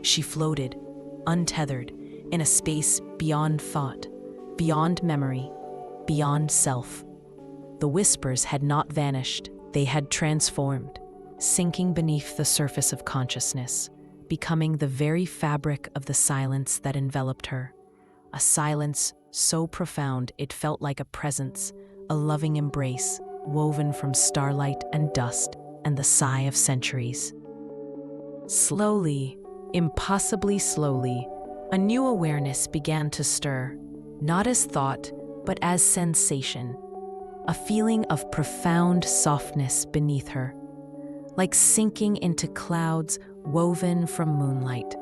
She floated, untethered, in a space beyond thought, beyond memory, beyond self. The whispers had not vanished, they had transformed, sinking beneath the surface of consciousness, becoming the very fabric of the silence that enveloped her, a silence so profound it felt like a presence, a loving embrace woven from starlight and dust and the sigh of centuries. Slowly, impossibly slowly, a new awareness began to stir, not as thought, but as sensation, a feeling of profound softness beneath her, like sinking into clouds woven from moonlight.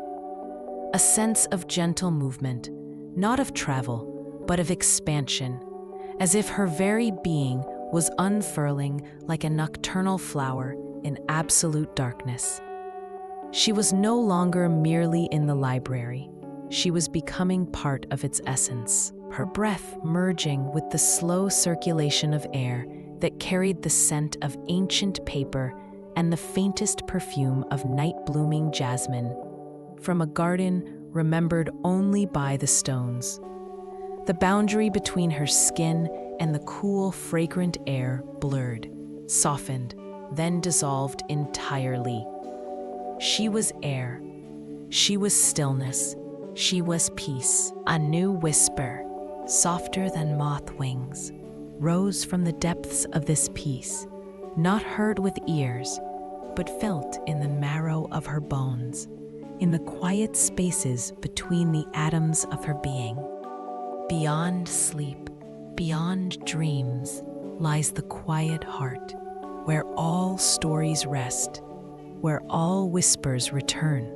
A sense of gentle movement, not of travel, but of expansion, as if her very being was unfurling like a nocturnal flower in absolute darkness. She was no longer merely in the library. She was becoming part of its essence, her breath merging with the slow circulation of air that carried the scent of ancient paper and the faintest perfume of night-blooming jasmine from a garden remembered only by the stones. The boundary between her skin and the cool, fragrant air blurred, softened, then dissolved entirely. She was air. She was stillness. She was peace. A new whisper, softer than moth wings, rose from the depths of this peace, not heard with ears, but felt in the marrow of her bones, in the quiet spaces between the atoms of her being. Beyond sleep, beyond dreams, lies the quiet heart, where all stories rest, where all whispers return.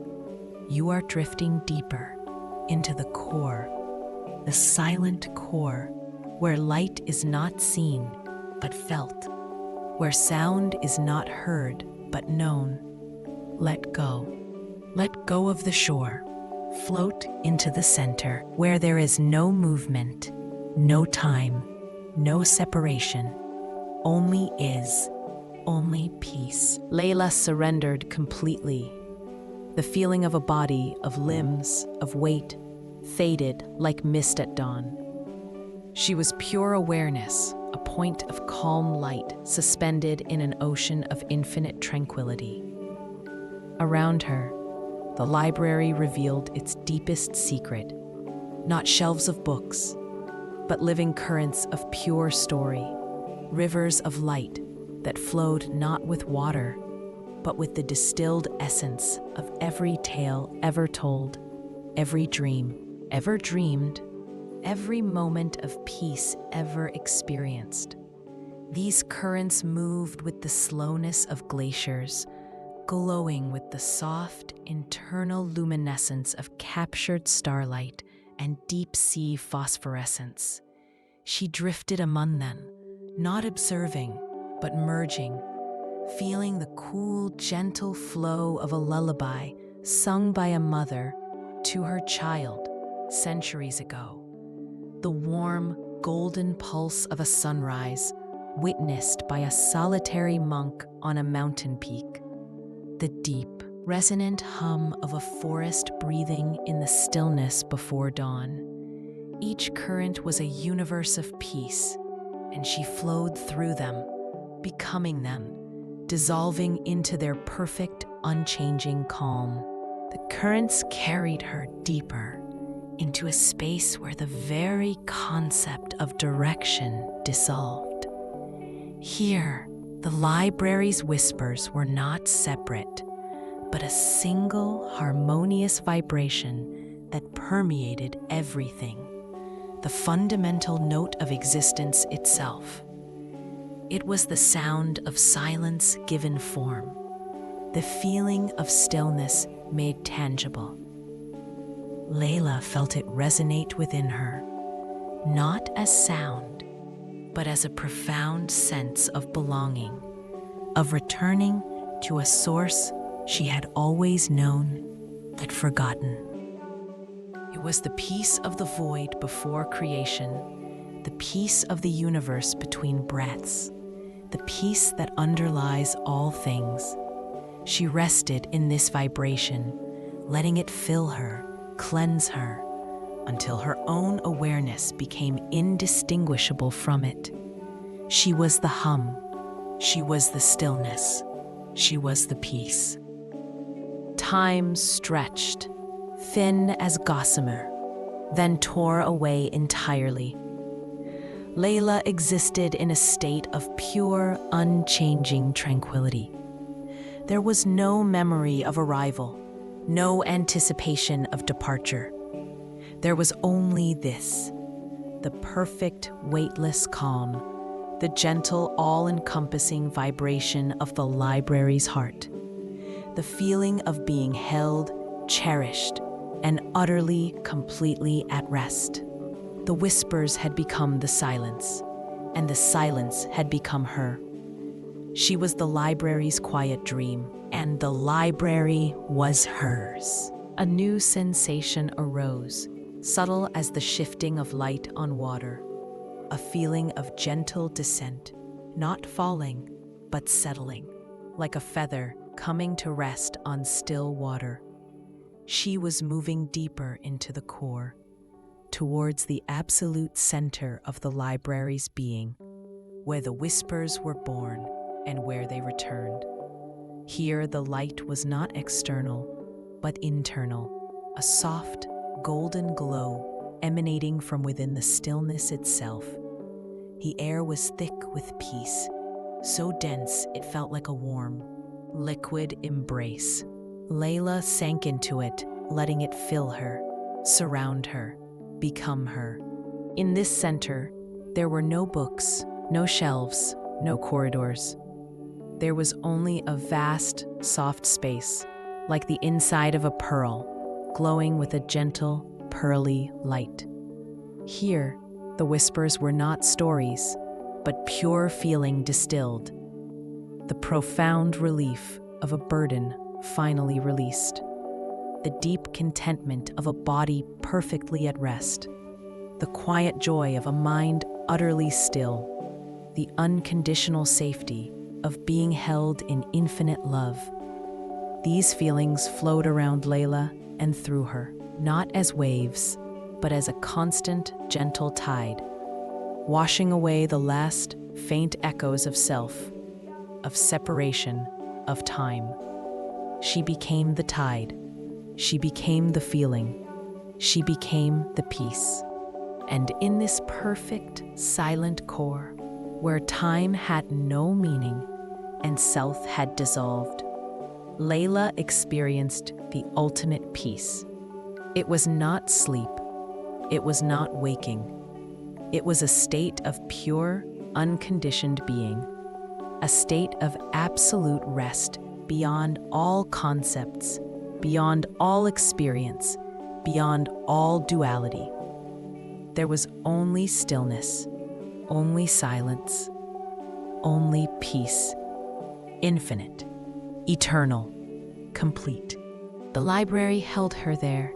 You are drifting deeper into the core, the silent core, where light is not seen but felt, where sound is not heard but known. Let go. Let go of the shore. Float into the center, where there is no movement, no time, no separation. Only is, only peace. Layla surrendered completely. The feeling of a body, of limbs, of weight, faded like mist at dawn. She was pure awareness, a point of calm light suspended in an ocean of infinite tranquility. Around her, the library revealed its deepest secret, not shelves of books, but living currents of pure story, rivers of light that flowed not with water, but with the distilled essence of every tale ever told, every dream ever dreamed, every moment of peace ever experienced. These currents moved with the slowness of glaciers, glowing with the soft, internal luminescence of captured starlight and deep-sea phosphorescence. She drifted among them, not observing, but merging, feeling the cool, gentle flow of a lullaby sung by a mother to her child centuries ago. The warm, golden pulse of a sunrise witnessed by a solitary monk on a mountain peak. The deep, resonant hum of a forest breathing in the stillness before dawn. Each current was a universe of peace, and she flowed through them, becoming them, dissolving into their perfect, unchanging calm. The currents carried her deeper into a space where the very concept of direction dissolved. Here, the library's whispers were not separate, but a single harmonious vibration that permeated everything, the fundamental note of existence itself. It was the sound of silence given form, the feeling of stillness made tangible. Layla felt it resonate within her, not as sound, but as a profound sense of belonging, of returning to a source she had always known but forgotten. It was the peace of the void before creation, the peace of the universe between breaths, the peace that underlies all things. She rested in this vibration, letting it fill her, cleanse her, until her own awareness became indistinguishable from it. She was the hum, she was the stillness, she was the peace. Time stretched, thin as gossamer, then tore away entirely. Layla existed in a state of pure, unchanging tranquility. There was no memory of arrival, no anticipation of departure. There was only this, the perfect, weightless calm, the gentle, all-encompassing vibration of the library's heart, the feeling of being held, cherished, and utterly, completely at rest. The whispers had become the silence, and the silence had become her. She was the library's quiet dream, and the library was hers. A new sensation arose, subtle as the shifting of light on water, a feeling of gentle descent, not falling, but settling, like a feather coming to rest on still water. She was moving deeper into the core, towards the absolute center of the library's being, where the whispers were born and where they returned. Here the light was not external, but internal, a soft, golden glow emanating from within the stillness itself. The air was thick with peace, so dense it felt like a warm, liquid embrace. Layla sank into it, letting it fill her, surround her, become her. In this center, there were no books, no shelves, no corridors. There was only a vast, soft space, like the inside of a pearl, glowing with a gentle, pearly light. Here, the whispers were not stories, but pure feeling distilled, the profound relief of a burden finally released, the deep contentment of a body perfectly at rest, the quiet joy of a mind utterly still, the unconditional safety of being held in infinite love. These feelings flowed around Layla and through her, not as waves, but as a constant, gentle tide, washing away the last faint echoes of self, of separation, of time. She became the tide. She became the feeling. She became the peace. And in this perfect, silent core, where time had no meaning and self had dissolved, Layla experienced the ultimate peace. It was not sleep. It was not waking. It was a state of pure, unconditioned being, a state of absolute rest beyond all concepts, beyond all experience, beyond all duality. There was only stillness, only silence, only peace, infinite, eternal, complete. The library held her there,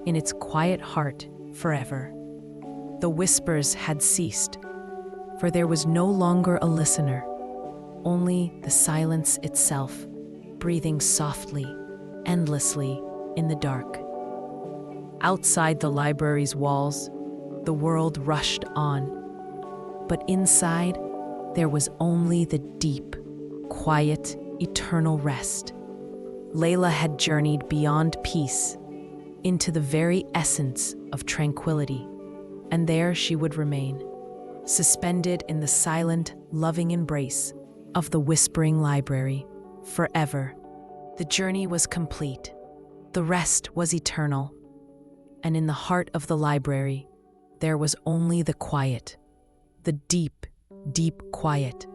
in its quiet heart, forever. The whispers had ceased, for there was no longer a listener, only the silence itself, breathing softly, endlessly in the dark. Outside the library's walls, the world rushed on, but inside, there was only the deep, quiet, eternal rest. Layla had journeyed beyond peace into the very essence of tranquility, and there she would remain, suspended in the silent, loving embrace of the whispering library, forever. The journey was complete. The rest was eternal. And in the heart of the library, there was only the quiet, the deep, deep quiet,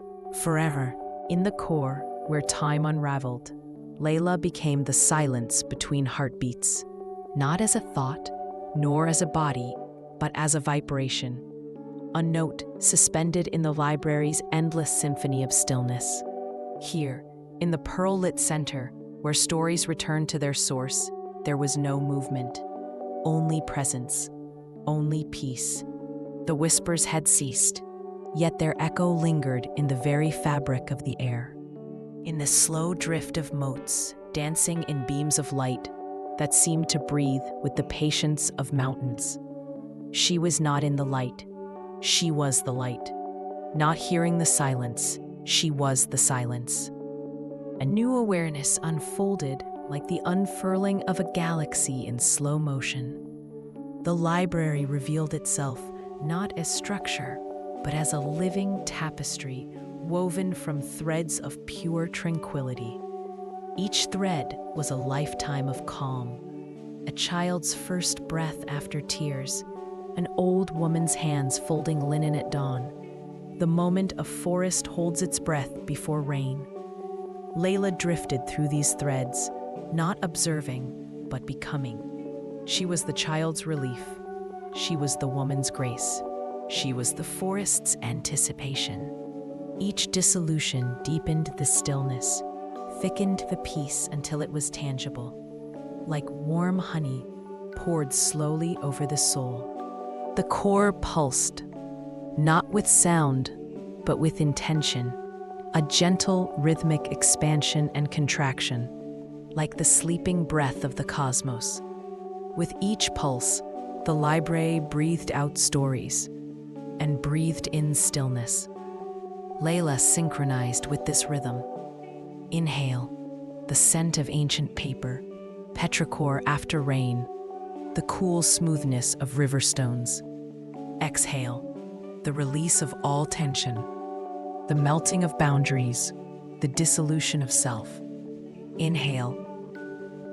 forever. In the core, where time unraveled, Layla became the silence between heartbeats, not as a thought, nor as a body, but as a vibration, a note suspended in the library's endless symphony of stillness. Here, in the pearl-lit center, where stories returned to their source, there was no movement, only presence, only peace. The whispers had ceased, yet their echo lingered in the very fabric of the air. In the slow drift of motes, dancing in beams of light that seemed to breathe with the patience of mountains. She was not in the light. She was the light. Not hearing the silence, she was the silence. A new awareness unfolded like the unfurling of a galaxy in slow motion. The library revealed itself not as structure, but as a living tapestry woven from threads of pure tranquility. Each thread was a lifetime of calm, a child's first breath after tears, an old woman's hands folding linen at dawn, the moment a forest holds its breath before rain. Layla drifted through these threads, not observing, but becoming. She was the child's relief. She was the woman's grace. She was the forest's anticipation. Each dissolution deepened the stillness, thickened the peace until it was tangible, like warm honey poured slowly over the soul. The core pulsed, not with sound, but with intention, a gentle rhythmic expansion and contraction, like the sleeping breath of the cosmos. With each pulse, the library breathed out stories and breathed in stillness. Layla synchronized with this rhythm. Inhale, the scent of ancient paper, petrichor after rain, the cool smoothness of river stones. Exhale, the release of all tension, the melting of boundaries, the dissolution of self. Inhale,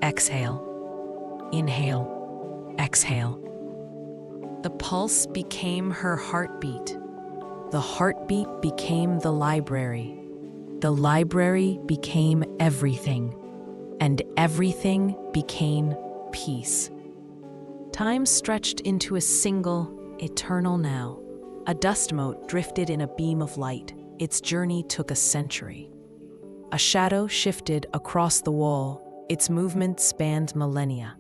exhale, inhale, exhale. The pulse became her heartbeat. The heartbeat became the library. The library became everything, and everything became peace. Time stretched into a single, eternal now. A dust mote drifted in a beam of light. Its journey took a century. A shadow shifted across the wall. Its movement spanned millennia.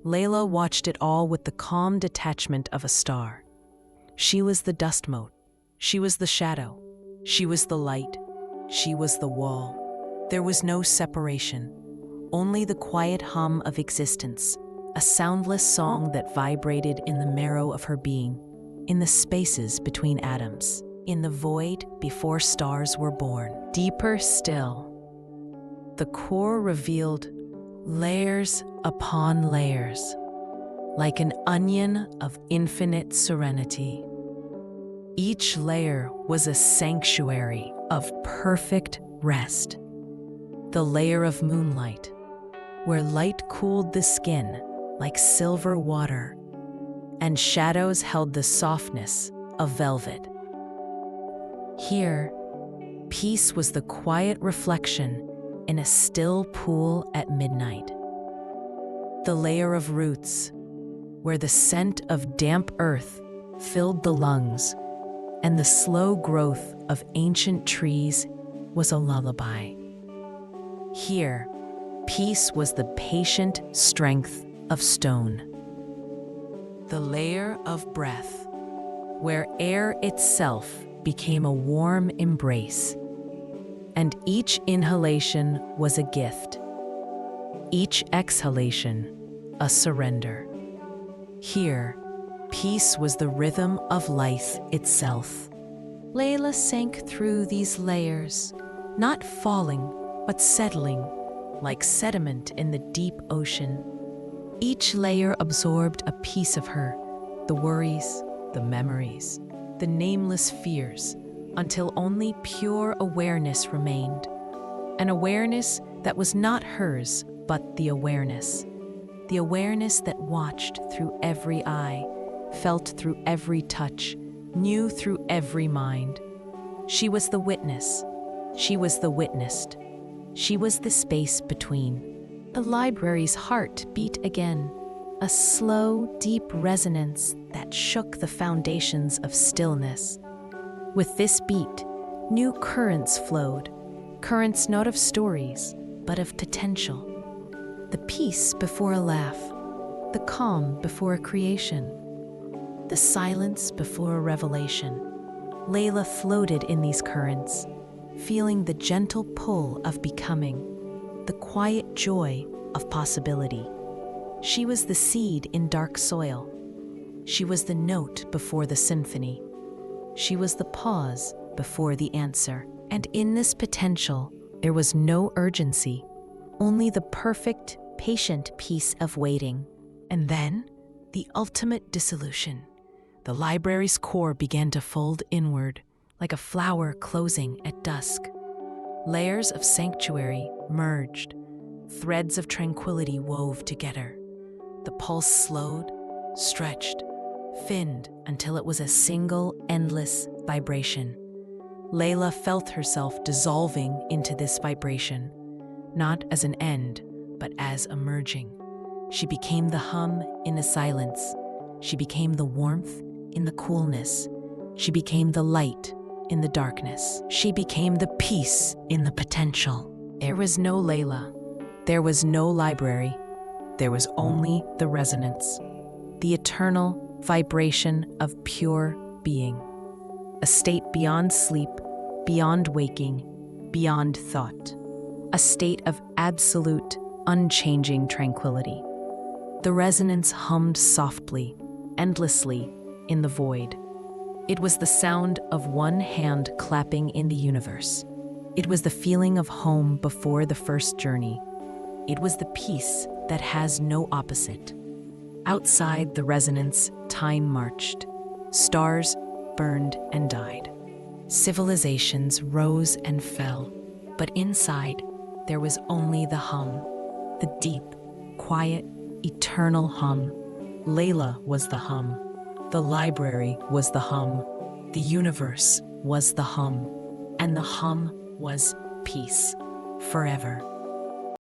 Layla watched it all with the calm detachment of a star. She was the dust mote. She was the shadow. She was the light. She was the wall. There was no separation, only the quiet hum of existence, a soundless song that vibrated in the marrow of her being, in the spaces between atoms, in the void before stars were born. Deeper still, the core revealed layers upon layers, like an onion of infinite serenity. Each layer was a sanctuary of perfect rest. The layer of moonlight, where light cooled the skin like silver water, and shadows held the softness of velvet. Here, peace was the quiet reflection in a still pool at midnight. The layer of roots, where the scent of damp earth filled the lungs, and the slow growth of ancient trees was a lullaby. Here, peace was the patient strength of stone. The layer of breath, where air itself became a warm embrace, and each inhalation was a gift, each exhalation a surrender. Here, peace was the rhythm of life itself. Layla sank through these layers, not falling, but settling, like sediment in the deep ocean. Each layer absorbed a piece of her, the worries, the memories, the nameless fears, until only pure awareness remained. An awareness that was not hers, but the awareness that watched through every eye, felt through every touch, knew through every mind. She was the witness. She was the witnessed. She was the space between. The library's heart beat again, a slow, deep resonance that shook the foundations of stillness. With this beat, new currents flowed, currents not of stories, but of potential. The peace before a laugh, the calm before a creation, the silence before a revelation. Layla floated in these currents, feeling the gentle pull of becoming, the quiet joy of possibility. She was the seed in dark soil. She was the note before the symphony. She was the pause before the answer. And in this potential, there was no urgency, only the perfect, patient peace of waiting. And then, the ultimate dissolution. The library's core began to fold inward, like a flower closing at dusk. Layers of sanctuary merged, threads of tranquility wove together. The pulse slowed, stretched, thinned until it was a single, endless vibration. Layla felt herself dissolving into this vibration, not as an end, but as a merging. She became the hum in the silence. She became the warmth in the coolness. She became the light in the darkness. She became the peace in the potential. There was no Layla. There was no library. There was only the resonance, the eternal vibration of pure being, a state beyond sleep, beyond waking, beyond thought, a state of absolute, unchanging tranquility. The resonance hummed softly, endlessly, in the void. It was the sound of one hand clapping in the universe. It was the feeling of home before the first journey. It was the peace that has no opposite. Outside the resonance, time marched. Stars burned and died. Civilizations rose and fell. But inside, there was only the hum, the deep, quiet, eternal hum. Layla was the hum. The library was the hum. The universe was the hum. And the hum was peace, forever.